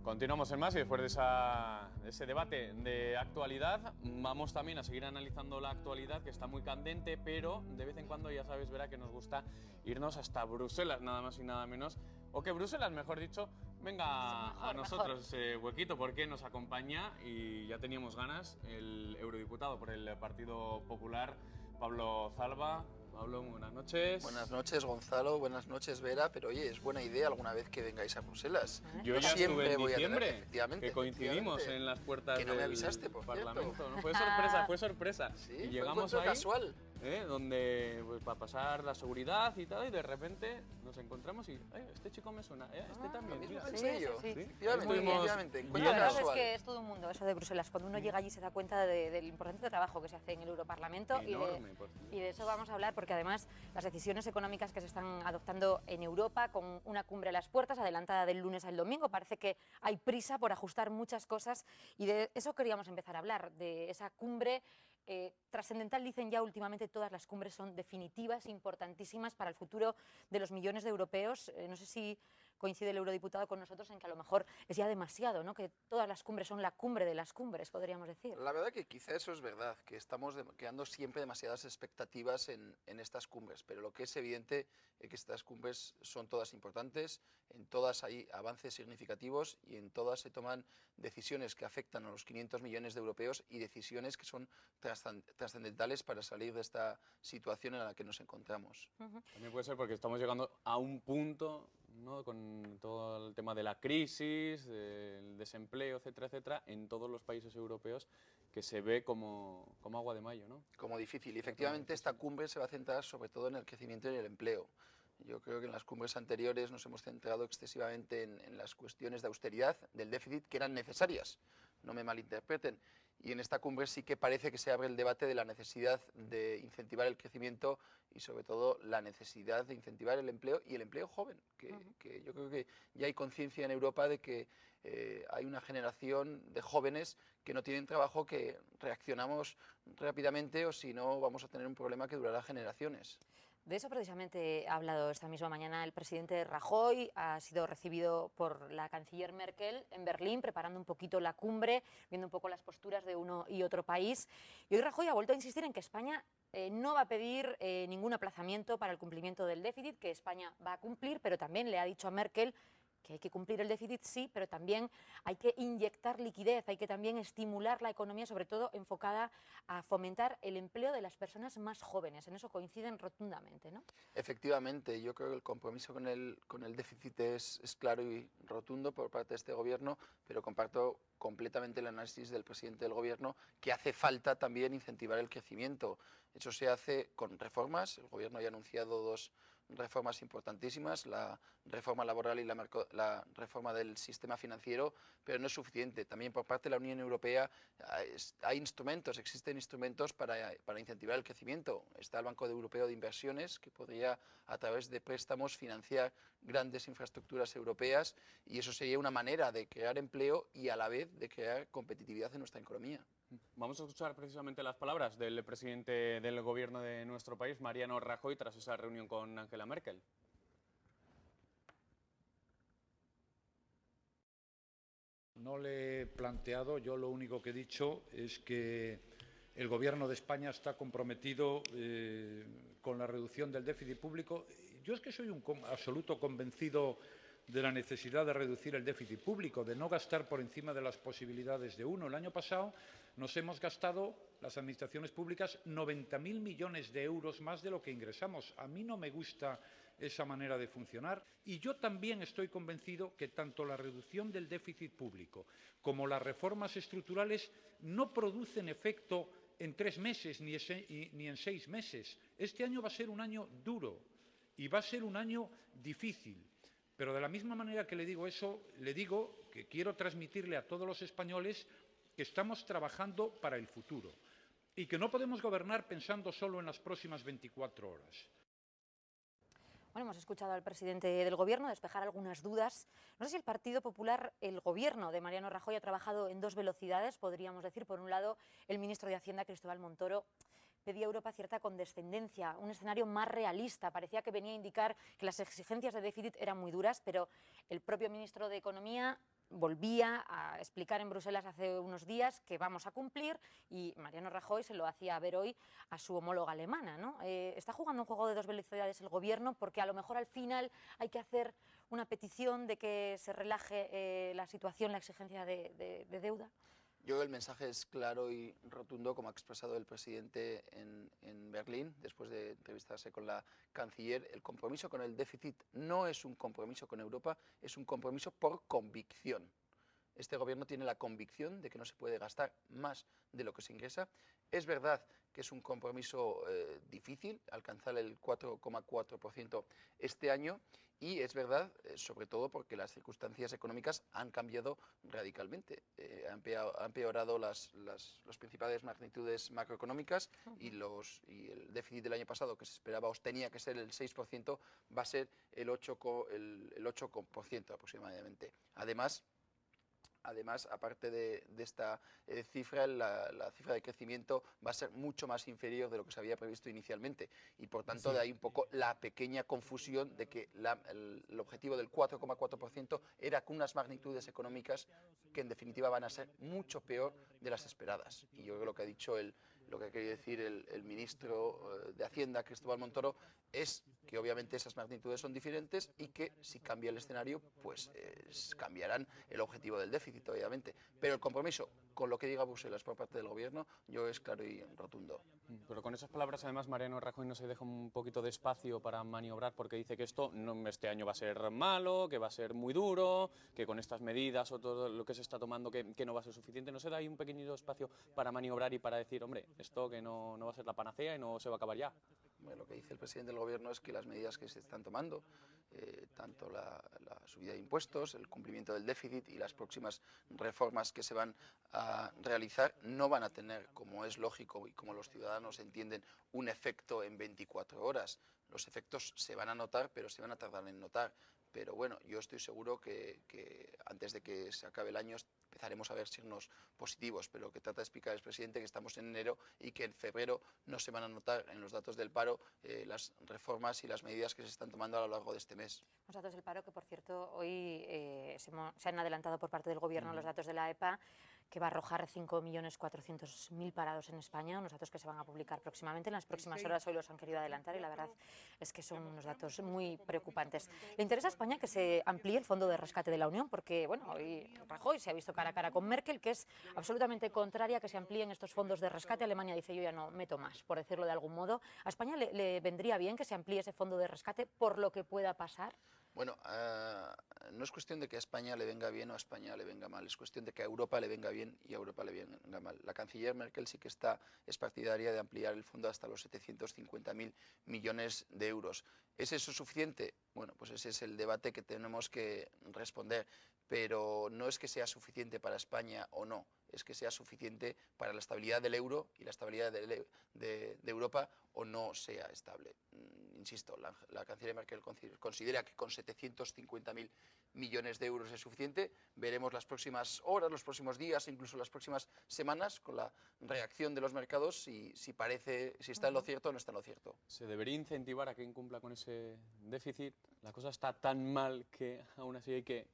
Continuamos en más y después de ese debate de actualidad, vamos también a seguir analizando la actualidad, que está muy candente, pero de vez en cuando, ya sabes, verá que nos gusta irnos hasta Bruselas, nada más y nada menos. O que Bruselas, mejor dicho, venga a nosotros ese huequito, porque nos acompaña, y ya teníamos ganas, el eurodiputado por el Partido Popular, Pablo Zalba. Pablo, buenas noches. Buenas noches, Gonzalo, buenas noches, Vera, pero oye, es buena idea alguna vez que vengáis a Bruselas. Yo ya estuve en diciembre, efectivamente, que coincidimos en las puertas que no me del avisaste, por Parlamento. cierto. ¿No? Fue sorpresa. Sí, y llegamos fue ahí, casual. Donde pues, para pasar la seguridad y tal, y de repente nos encontramos y este chico me suena, este también. Mira, ¿En serio? Sí. Efectivamente. La verdad es que es todo un mundo eso de Bruselas. Cuando uno llega allí se da cuenta del importante trabajo que se hace en el Europarlamento. Enorme, y de eso vamos a hablar, porque además las decisiones económicas que se están adoptando en Europa, con una cumbre a las puertas, adelantada del lunes al domingo, parece que hay prisa por ajustar muchas cosas, y de eso queríamos empezar a hablar, de esa cumbre trascendental. Dicen ya últimamente todas las cumbres son definitivas, importantísimas para el futuro de los millones de europeos. No sé si coincide el eurodiputado con nosotros en que a lo mejor es ya demasiado, ¿no? Que todas las cumbres son la cumbre de las cumbres, podríamos decir. La verdad que quizá eso es verdad, que estamos creando siempre demasiadas expectativas en estas cumbres, pero lo que es evidente es que estas cumbres son todas importantes, en todas hay avances significativos y en todas se toman decisiones que afectan a los 500 millones de europeos y decisiones que son trascendentales para salir de esta situación en la que nos encontramos. También puede ser porque estamos llegando a un punto, ¿no? Con todo el tema de la crisis, del desempleo, etcétera, etcétera, en todos los países europeos, que se ve como agua de mayo, ¿no? Como difícil. Y efectivamente esta cumbre se va a centrar sobre todo en el crecimiento y en el empleo. Yo creo que en las cumbres anteriores nos hemos centrado excesivamente en las cuestiones de austeridad, del déficit, que eran necesarias, no me malinterpreten. Y en esta cumbre sí que parece que se abre el debate de la necesidad de incentivar el crecimiento y sobre todo la necesidad de incentivar el empleo y el empleo joven, que yo creo que ya hay conciencia en Europa de que hay una generación de jóvenes que no tienen trabajo, que reaccionamos rápidamente o si no vamos a tener un problema que durará generaciones. De eso precisamente ha hablado esta misma mañana el presidente Rajoy. Ha sido recibido por la canciller Merkel en Berlín, preparando un poquito la cumbre, viendo un poco las posturas de uno y otro país. Y hoy Rajoy ha vuelto a insistir en que España no va a pedir ningún aplazamiento para el cumplimiento del déficit, que España va a cumplir, pero también le ha dicho a Merkel que hay que cumplir el déficit, sí, pero también hay que inyectar liquidez, hay que también estimular la economía, sobre todo enfocada a fomentar el empleo de las personas más jóvenes. En eso coinciden rotundamente, ¿no? Efectivamente, yo creo que el compromiso con el déficit es claro y rotundo por parte de este gobierno, pero comparto completamente el análisis del presidente del gobierno, que hace falta también incentivar el crecimiento. Eso se hace con reformas. El gobierno ya ha anunciado dos reformas importantísimas, la reforma laboral y la reforma del sistema financiero, pero no es suficiente. También por parte de la Unión Europea hay instrumentos, existen instrumentos para incentivar el crecimiento. Está el Banco Europeo de Inversiones, que podría a través de préstamos financiar grandes infraestructuras europeas, y eso sería una manera de crear empleo y a la vez de crear competitividad en nuestra economía. Vamos a escuchar precisamente las palabras del presidente del gobierno de nuestro país, Mariano Rajoy, tras esa reunión con Angela Merkel. No le he planteado, yo lo único que he dicho es que el Gobierno de España está comprometido con la reducción del déficit público. Yo es que soy un absoluto convencido de la necesidad de reducir el déficit público, de no gastar por encima de las posibilidades de uno. El año pasado nos hemos gastado, las administraciones públicas, 90.000 millones de euros más de lo que ingresamos. A mí no me gusta esa manera de funcionar. Y yo también estoy convencido que tanto la reducción del déficit público como las reformas estructurales no producen efecto en 3 meses ni en 6 meses. Este año va a ser un año duro y va a ser un año difícil. Pero de la misma manera que le digo eso, le digo que quiero transmitirle a todos los españoles que estamos trabajando para el futuro y que no podemos gobernar pensando solo en las próximas 24 horas. Bueno, hemos escuchado al presidente del Gobierno despejar algunas dudas. No sé si el Partido Popular, el Gobierno de Mariano Rajoy, ha trabajado en dos velocidades, podríamos decir. Por un lado, el ministro de Hacienda, Cristóbal Montoro, pedía a Europa cierta condescendencia, un escenario más realista. Parecía que venía a indicar que las exigencias de déficit eran muy duras, pero el propio ministro de Economía volvía a explicar en Bruselas hace unos días que vamos a cumplir, y Mariano Rajoy se lo hacía ver hoy a su homóloga alemana, ¿no? ¿Está jugando un juego de dos velocidades el gobierno? Porque a lo mejor al final hay que hacer una petición de que se relaje la situación, la exigencia de deuda. Yo creo que el mensaje es claro y rotundo, como ha expresado el presidente en Berlín, después de entrevistarse con la canciller. El compromiso con el déficit no es un compromiso con Europa, es un compromiso por convicción. Este gobierno tiene la convicción de que no se puede gastar más de lo que se ingresa. Es verdad que es un compromiso difícil, alcanzar el 4,4% este año, y es verdad, sobre todo porque las circunstancias económicas han cambiado radicalmente. Han empeorado las principales magnitudes macroeconómicas, y el déficit del año pasado, que se esperaba o tenía que ser el 6%, va a ser el 8% aproximadamente. Además, aparte de esta cifra, la cifra de crecimiento va a ser mucho más inferior de lo que se había previsto inicialmente, y por tanto de ahí un poco la pequeña confusión de que el objetivo del 4,4% era con unas magnitudes económicas que en definitiva van a ser mucho peor de las esperadas. Y yo creo que lo que ha dicho lo que ha querido decir el ministro de Hacienda, Cristóbal Montoro, es que obviamente esas magnitudes son diferentes y que si cambia el escenario, pues cambiarán el objetivo del déficit, obviamente. Pero el compromiso con lo que diga Bruselas por parte del gobierno, yo es claro y rotundo. Pero con esas palabras, además, Mariano Rajoy no se deja un poquito de espacio para maniobrar, porque dice que este año va a ser malo, que va a ser muy duro, que con estas medidas o todo lo que se está tomando que no va a ser suficiente. ¿No se da ahí un pequeñito espacio para maniobrar y para decir, hombre, esto que no va a ser la panacea y no se va a acabar ya? Bueno, lo que dice el presidente del gobierno es que las medidas que se están tomando, tanto la subida de impuestos, el cumplimiento del déficit y las próximas reformas que se van a realizar, no van a tener, como es lógico y como los ciudadanos entienden, un efecto en 24 horas. Los efectos se van a notar, pero se van a tardar en notar. Pero bueno, yo estoy seguro que antes de que se acabe el año empezaremos a ver signos positivos, pero que trata de explicar el presidente que estamos en enero y que en febrero no se van a notar en los datos del paro las reformas y las medidas que se están tomando a lo largo de este mes. Los datos del paro, que por cierto hoy se han adelantado por parte del Gobierno los datos de la EPA, que va a arrojar 5.400.000 parados en España, unos datos que se van a publicar próximamente. En las próximas horas hoy los han querido adelantar y la verdad es que son unos datos muy preocupantes. ¿Le interesa a España que se amplíe el fondo de rescate de la Unión? Porque bueno, hoy Rajoy se ha visto cara a cara con Merkel, que es absolutamente contraria a que se amplíen estos fondos de rescate. Alemania dice, yo ya no meto más, por decirlo de algún modo. ¿A España le vendría bien que se amplíe ese fondo de rescate por lo que pueda pasar? Bueno, no es cuestión de que a España le venga bien o a España le venga mal, es cuestión de que a Europa le venga bien y a Europa le venga mal. La canciller Merkel sí que es partidaria de ampliar el fondo hasta los 750.000 millones de euros. ¿Es eso suficiente? Bueno, pues ese es el debate que tenemos que responder, pero no es que sea suficiente para España o no, es que sea suficiente para la estabilidad del euro y la estabilidad de Europa o no sea estable. Insisto, la canciller Merkel considera que con 750.000 millones de euros es suficiente. Veremos las próximas horas, los próximos días, incluso las próximas semanas, con la reacción de los mercados, si está en lo cierto o no está en lo cierto. ¿Se debería incentivar a quien cumpla con ese déficit? La cosa está tan mal que aún así hay que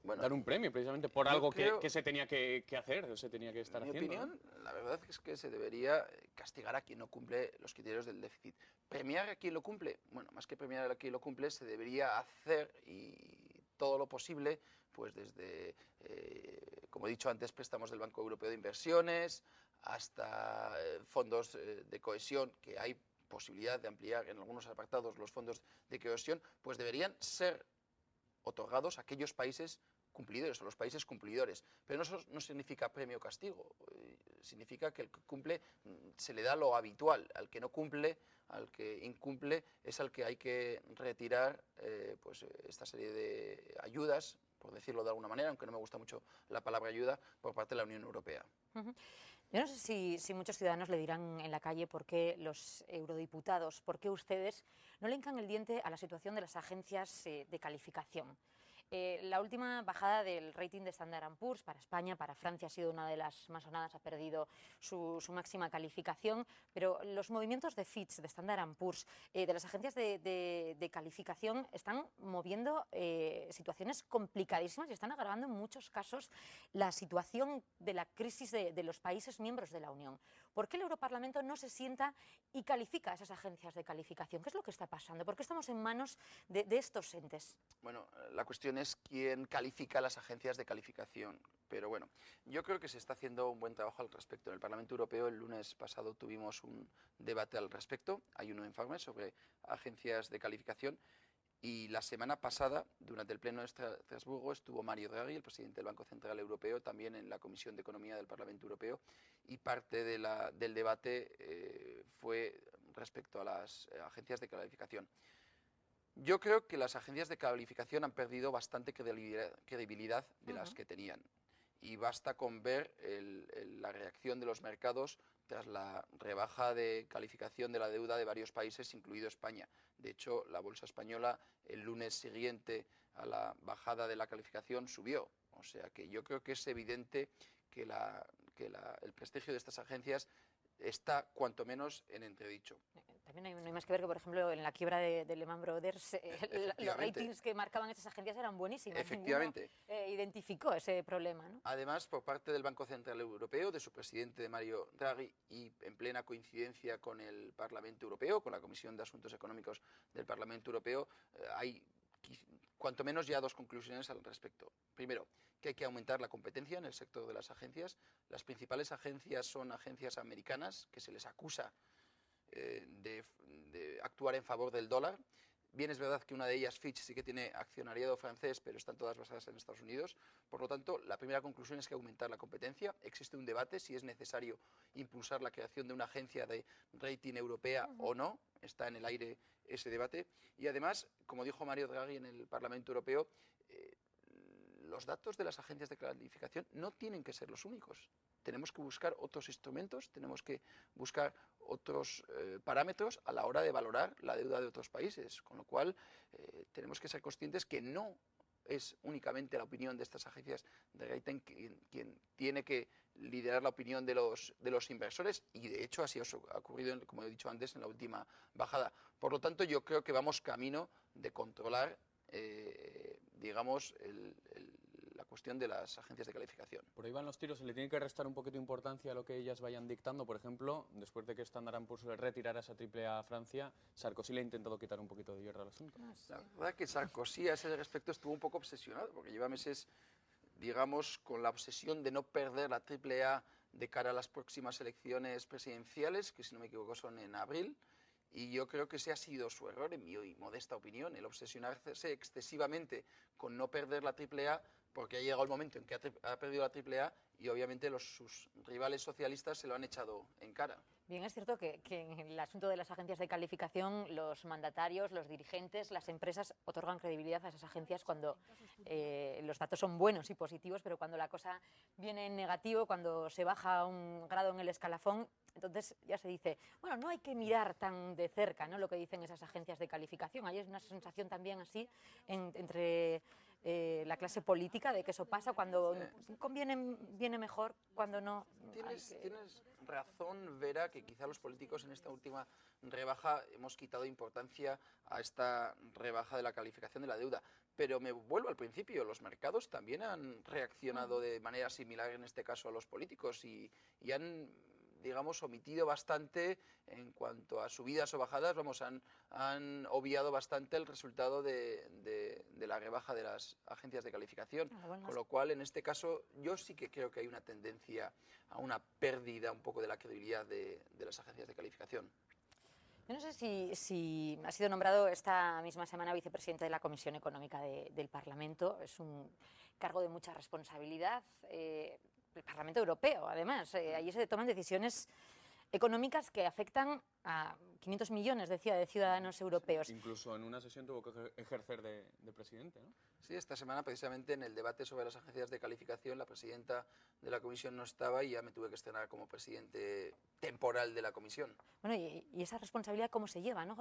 dar un premio precisamente por algo que se tenía que hacer, o se tenía que estar haciendo. En mi opinión, la verdad es que se debería castigar a quien no cumple los criterios del déficit. ¿Premiar a quien lo cumple? Bueno, más que premiar a quien lo cumple, se debería hacer y todo lo posible, pues desde, como he dicho antes, préstamos del Banco Europeo de Inversiones, hasta fondos de cohesión, que hay posibilidad de ampliar en algunos apartados los fondos de cohesión, pues deberían ser otorgados a aquellos países cumplidores o los países cumplidores. Pero eso no significa premio o castigo, significa que el que cumple se le da lo habitual, al que no cumple, al que incumple, es al que hay que retirar pues esta serie de ayudas, por decirlo de alguna manera, aunque no me gusta mucho la palabra ayuda, por parte de la Unión Europea. Yo no sé si muchos ciudadanos le dirán en la calle por qué los eurodiputados, por qué ustedes no le hincan el diente a la situación de las agencias de calificación. La última bajada del rating de Standard & Poor's para España, para Francia ha sido una de las más sonadas, ha perdido su máxima calificación, pero los movimientos de Fitch, de Standard & Poor's, de las agencias de calificación están moviendo situaciones complicadísimas y están agravando en muchos casos la situación de la crisis de los países miembros de la Unión. ¿Por qué el Europarlamento no se sienta y califica a esas agencias de calificación? ¿Qué es lo que está pasando? ¿Por qué estamos en manos de estos entes? Bueno, la cuestión es quién califica las agencias de calificación. Pero bueno, yo creo que se está haciendo un buen trabajo al respecto. En el Parlamento Europeo el lunes pasado tuvimos un debate al respecto. Hay un informe sobre agencias de calificación. Y la semana pasada, durante el Pleno de Estrasburgo, estuvo Mario Draghi, el presidente del Banco Central Europeo, también en la Comisión de Economía del Parlamento Europeo, y parte del debate fue respecto a las agencias de calificación. Yo creo que las agencias de calificación han perdido bastante credibilidad de las que tenían. Y basta con ver la reacción de los mercados tras la rebaja de calificación de la deuda de varios países, incluido España. De hecho, la bolsa española el lunes siguiente a la bajada de la calificación subió. O sea que yo creo que es evidente que el prestigio de estas agencias está cuanto menos en entredicho. También no hay más que ver que, por ejemplo, en la quiebra de Lehman Brothers, los ratings que marcaban estas agencias eran buenísimos. Efectivamente. Ninguno identificó ese problema, ¿no? Además, por parte del Banco Central Europeo, de su presidente de Mario Draghi, y en plena coincidencia con el Parlamento Europeo, con la Comisión de Asuntos Económicos del Parlamento Europeo, hay cuanto menos ya dos conclusiones al respecto. Primero, que hay que aumentar la competencia en el sector de las agencias. Las principales agencias son agencias americanas, que se les acusa de actuar en favor del dólar. Bien, es verdad que una de ellas, Fitch, sí que tiene accionariado francés, pero están todas basadas en Estados Unidos. Por lo tanto, la primera conclusión es que aumentar la competencia. Existe un debate si es necesario impulsar la creación de una agencia de rating europea o no. Está en el aire ese debate. Y además, como dijo Mario Draghi en el Parlamento Europeo, los datos de las agencias de calificación no tienen que ser los únicos. Tenemos que buscar otros instrumentos, tenemos que buscar otros parámetros a la hora de valorar la deuda de otros países, con lo cual tenemos que ser conscientes que no es únicamente la opinión de estas agencias de rating quien tiene que liderar la opinión de los inversores, y de hecho así ha ocurrido, como he dicho antes, en la última bajada. Por lo tanto, yo creo que vamos camino de controlar digamos, la cuestión de las agencias de calificación. Por ahí van los tiros, se le tiene que restar un poquito de importancia a lo que ellas vayan dictando. Por ejemplo, después de que Standard & Poor's retirara esa AAA a Francia, Sarkozy le ha intentado quitar un poquito de hierro al asunto. La verdad que Sarkozy a ese respecto estuvo un poco obsesionado, porque lleva meses, digamos, con la obsesión de no perder la AAA de cara a las próximas elecciones presidenciales, que si no me equivoco son en abril. Y yo creo que ese ha sido su error, en mi modesta opinión, el obsesionarse excesivamente con no perder la AAA, porque ha llegado el momento en que ha perdido la AAA y obviamente sus rivales socialistas se lo han echado en cara. Bien, es cierto que en el asunto de las agencias de calificación, los mandatarios, los dirigentes, las empresas otorgan credibilidad a esas agencias cuando los datos son buenos y positivos, pero cuando la cosa viene en negativo, cuando se baja un grado en el escalafón, entonces ya se dice, bueno, no hay que mirar tan de cerca, ¿no?, lo que dicen esas agencias de calificación. Hay una sensación también así entre la clase política de que eso pasa cuando conviene, viene mejor, cuando no. Tienes razón, Vera, que quizá los políticos en esta última rebaja hemos quitado importancia a esta rebaja de la calificación de la deuda. Pero me vuelvo al principio, los mercados también han reaccionado de manera similar, en este caso, a los políticos y han, digamos, omitido bastante en cuanto a subidas o bajadas, han obviado bastante el resultado de la rebaja de las agencias de calificación. Con lo cual, en este caso, yo sí que creo que hay una tendencia a una pérdida un poco de la credibilidad de las agencias de calificación. Yo no sé si ha sido nombrado esta misma semana vicepresidente de la Comisión Económica del Parlamento. Es un cargo de mucha responsabilidad. El Parlamento Europeo, además. Allí se toman decisiones económicas que afectan a 500 millones, decía, de ciudadanos europeos. Incluso en una sesión tuvo que ejercer de presidente, ¿no? Sí, esta semana precisamente en el debate sobre las agencias de calificación la presidenta de la comisión no estaba y ya me tuve que estrenar como presidente temporal de la comisión. Bueno, y esa responsabilidad, ¿cómo se lleva, ¿no?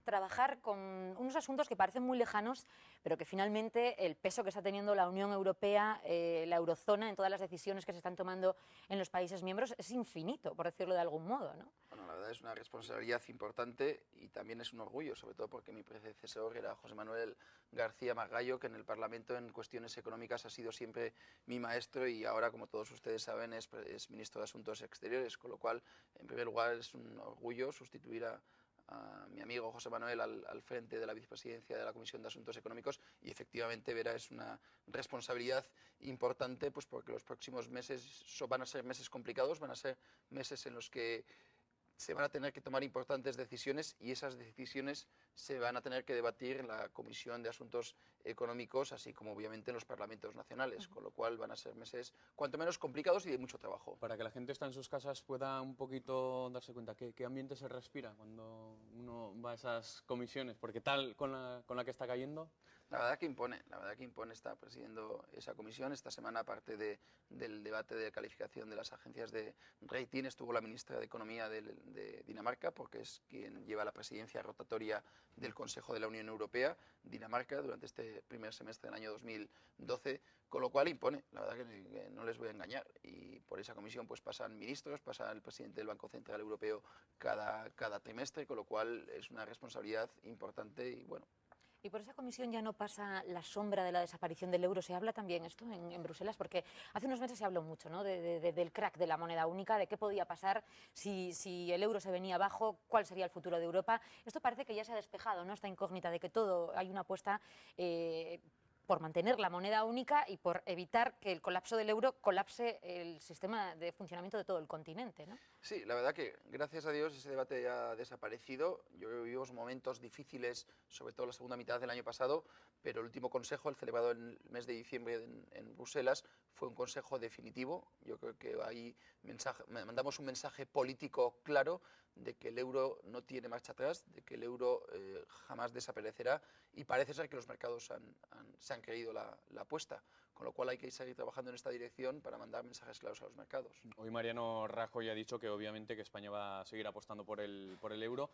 Trabajar con unos asuntos que parecen muy lejanos, pero que finalmente el peso que está teniendo la Unión Europea, la eurozona, en todas las decisiones que se están tomando en los países miembros, es infinito, por decirlo de algún modo, ¿no? Bueno, la verdad es una responsabilidad importante y también es un orgullo, sobre todo porque mi predecesor era José Manuel García Margallo, que en el Parlamento en cuestiones económicas ha sido siempre mi maestro y ahora, como todos ustedes saben, es ministro de Asuntos Exteriores, con lo cual, en primer lugar, es un orgullo sustituir a mi amigo José Manuel al frente de la vicepresidencia de la Comisión de Asuntos Económicos y efectivamente, Vera, es una responsabilidad importante pues porque los próximos meses van a ser meses complicados, van a ser meses en los que se van a tener que tomar importantes decisiones y esas decisiones se van a tener que debatir en la Comisión de Asuntos Económicos, así como obviamente en los parlamentos nacionales, con lo cual van a ser meses cuanto menos complicados y de mucho trabajo. Para que la gente está en sus casas pueda un poquito darse cuenta qué ambiente se respira cuando uno va a esas comisiones, porque tal con la que está cayendo. La verdad que impone estar presidiendo esa comisión. Esta semana, aparte del debate de calificación de las agencias de rating, estuvo la ministra de Economía de Dinamarca, porque es quien lleva la presidencia rotatoria del Consejo de la Unión Europea, Dinamarca, durante este primer semestre del año 2012, con lo cual impone, la verdad que no les voy a engañar. Y por esa comisión pues pasan ministros, pasa el presidente del Banco Central Europeo cada trimestre, con lo cual es una responsabilidad importante y bueno. Y por esa comisión ya no pasa la sombra de la desaparición del euro. Se habla también esto en Bruselas, porque hace unos meses se habló mucho, ¿no? Del crack de la moneda única, de qué podía pasar si el euro se venía abajo, cuál sería el futuro de Europa. Esto parece que ya se ha despejado, ¿no? Esta incógnita de que todo hay una apuesta por mantener la moneda única y por evitar que el colapso del euro colapse el sistema de funcionamiento de todo el continente, ¿no? Sí, la verdad que gracias a Dios ese debate ya ha desaparecido. Yo creo que vivimos momentos difíciles, sobre todo la segunda mitad del año pasado, pero el último consejo, el celebrado en el mes de diciembre en Bruselas, fue un consejo definitivo. Yo creo que ahí mandamos un mensaje político claro de que el euro no tiene marcha atrás, de que el euro jamás desaparecerá y parece ser que los mercados se han creído la apuesta, con lo cual hay que seguir trabajando en esta dirección para mandar mensajes claros a los mercados. Hoy Mariano Rajoy ha dicho que obviamente que España va a seguir apostando por el euro.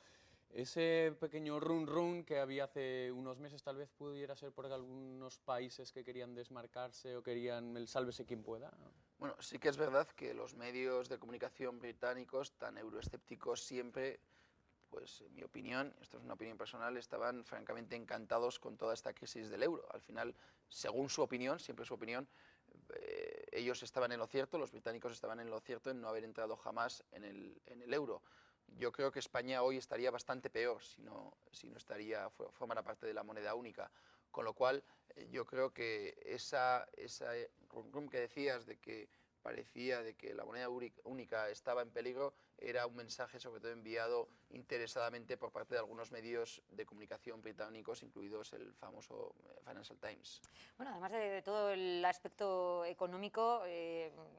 Ese pequeño run que había hace unos meses tal vez pudiera ser por algunos países que querían desmarcarse o querían el sálvese quien pueda. Bueno, sí que es verdad que los medios de comunicación británicos, tan euroescépticos siempre, pues en mi opinión, esto es una opinión personal, estaban francamente encantados con toda esta crisis del euro. Al final, según su opinión, siempre su opinión, ellos estaban en lo cierto, los británicos estaban en lo cierto en no haber entrado jamás en el euro. Yo creo que España hoy estaría bastante peor si no formara parte de la moneda única. Con lo cual, yo creo que esa rum que decías de que parecía de que la moneda única estaba en peligro era un mensaje sobre todo enviado interesadamente por parte de algunos medios de comunicación británicos, incluidos el famoso Financial Times. Bueno, además de todo el aspecto económico,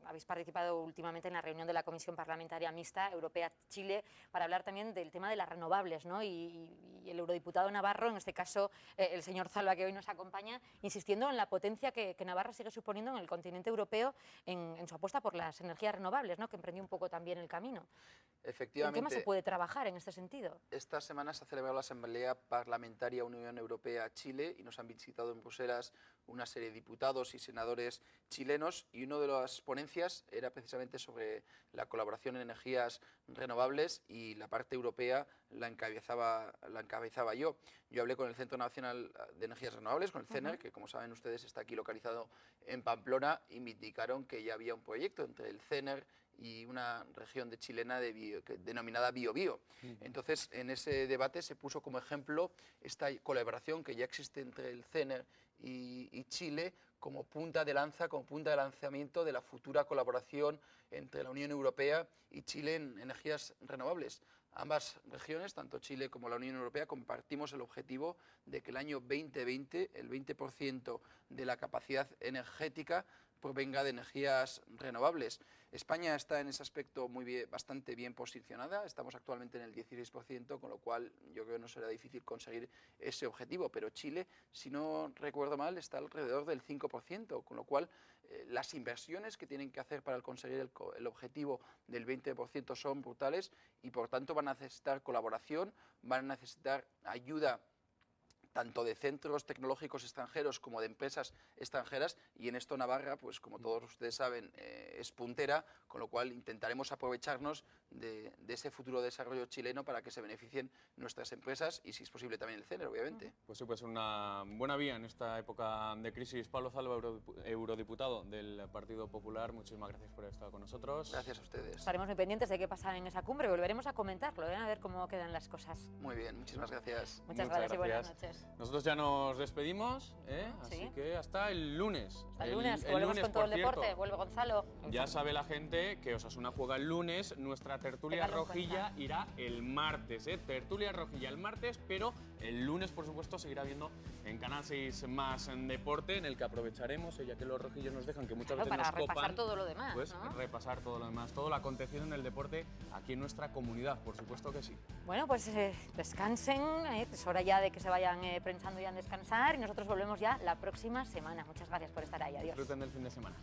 habéis participado últimamente en la reunión de la Comisión Parlamentaria Mixta Europea-Chile para hablar también del tema de las renovables, ¿no? Y el eurodiputado Navarro, en este caso el señor Zalba, que hoy nos acompaña, insistiendo en la potencia que Navarra sigue suponiendo en el continente europeo en su apuesta por las energías renovables, ¿no? Que emprendió un poco también el camino. Efectivamente. ¿En qué más se puede trabajar en este sentido? Esta semana se ha celebrado la Asamblea Parlamentaria Unión Europea-Chile y nos han visitado en Bruselas una serie de diputados y senadores chilenos y una de las ponencias era precisamente sobre la colaboración en energías renovables y la parte europea la encabezaba yo. Yo hablé con el Centro Nacional de Energías Renovables, con el CENER, que como saben ustedes está aquí localizado en Pamplona, y me indicaron que ya había un proyecto entre el CENER y una región de chilena denominada Biobío. Entonces, en ese debate se puso como ejemplo esta colaboración que ya existe entre el CENER y Chile como punta de lanza, como punta de lanzamiento de la futura colaboración entre la Unión Europea y Chile en energías renovables. Ambas regiones, tanto Chile como la Unión Europea, compartimos el objetivo de que el año 2020 el 20% de la capacidad energética provenga de energías renovables. España está en ese aspecto bastante bien posicionada, estamos actualmente en el 16%, con lo cual yo creo que no será difícil conseguir ese objetivo, pero Chile, si no recuerdo mal, está alrededor del 5%, con lo cual las inversiones que tienen que hacer para conseguir el objetivo del 20% son brutales y por tanto van a necesitar colaboración, van a necesitar ayuda tanto de centros tecnológicos extranjeros como de empresas extranjeras, y en esto Navarra, pues como todos ustedes saben, es puntera, con lo cual intentaremos aprovecharnos de ese futuro desarrollo chileno para que se beneficien nuestras empresas y, si es posible, también el CENER, obviamente. Pues sí, pues una buena vía en esta época de crisis. Pablo Zalba, eurodiputado del Partido Popular, muchísimas gracias por haber estado con nosotros. Gracias a ustedes. Estaremos muy pendientes de qué pasa en esa cumbre, volveremos a comentarlo, a ver cómo quedan las cosas. Muy bien, muchísimas gracias. Muchas gracias y buenas noches. Nosotros ya nos despedimos, así que hasta el lunes. Hasta el lunes, que volvemos con todo el deporte. Vuelve Gonzalo. Ya sabe la gente que Osasuna juega el lunes, nuestra tertulia rojilla irá el martes. Tertulia rojilla el martes, pero el lunes, por supuesto, seguirá viendo en Canal 6 Más en Deporte, en el que aprovecharemos, ya que los rojillos nos dejan, que muchas veces para nos copan, repasar todo lo demás, pues ¿no? repasar todo lo demás, todo lo acontecido en el deporte aquí en nuestra comunidad, por supuesto que sí. Bueno, pues descansen, es hora ya de que se vayan pensando ya en descansar y nosotros volvemos ya la próxima semana. Muchas gracias por estar ahí, adiós. Disfruten del fin de semana.